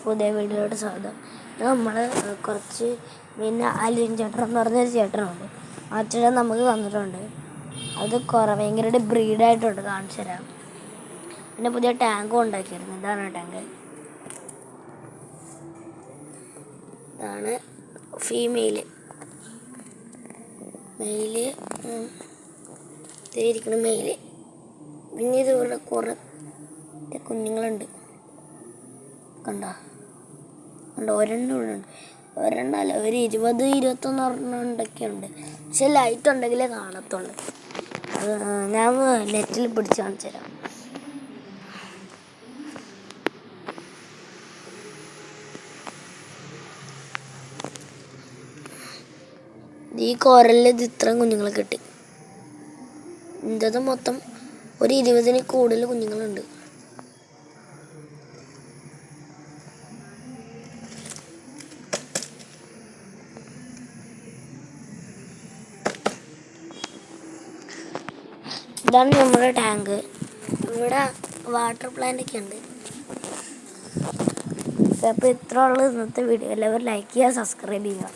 പുതിയ വീഡിയോയുടെ സ്വാഗതം. നമ്മൾ കുറച്ച് പിന്നെ അലിൻ ചേട്ടൻ എന്ന് പറഞ്ഞൊരു ചേട്ടനുണ്ട്. ആ ചേട്ടൻ നമുക്ക് തന്നിട്ടുണ്ട്. അത് ഭയങ്കരമായിട്ട് ബ്രീഡായിട്ടുണ്ട്. കാണിച്ചു തരാം. പിന്നെ പുതിയ ടാങ്കും ഉണ്ടാക്കിയിരുന്നു. ഇതാണ് ടാങ്ക്. ഇതാണ് ഫീമെയില്. മെയില് ഇരിക്കണം. മെയില്. പിന്നെ ഇതുപോലെ കുറേ കുഞ്ഞുങ്ങളുണ്ട്. കണ്ടോ ഒരെണ്ണമല്ല, ഒരു 20-21 ഉണ്ട്. പക്ഷെ ലൈറ്റ് ഉണ്ടെങ്കിലേ കാണത്തുള്ളൂ. അത് ഞാൻ നെറ്റിൽ പിടിച്ച് കാണിച്ചു തരാം. ഈ കോരലിൽ ഇത്രയും കുഞ്ഞുങ്ങളെ കിട്ടി. ഇന്നത് മൊത്തം ഒരു 20-ൽ കൂടുതൽ കുഞ്ഞുങ്ങളുണ്ട്. ഇതാണ് നമ്മുടെ ടാങ്ക്. ഇവിടെ വാട്ടർ പ്ലാന്റ് ഒക്കെ ഉണ്ട്. അപ്പോൾ ഇത്ര ഉള്ള ഇന്നത്തെ വീഡിയോ. എല്ലാവരും ലൈക്ക് ചെയ്യുക, സബ്സ്ക്രൈബ് ചെയ്യുക.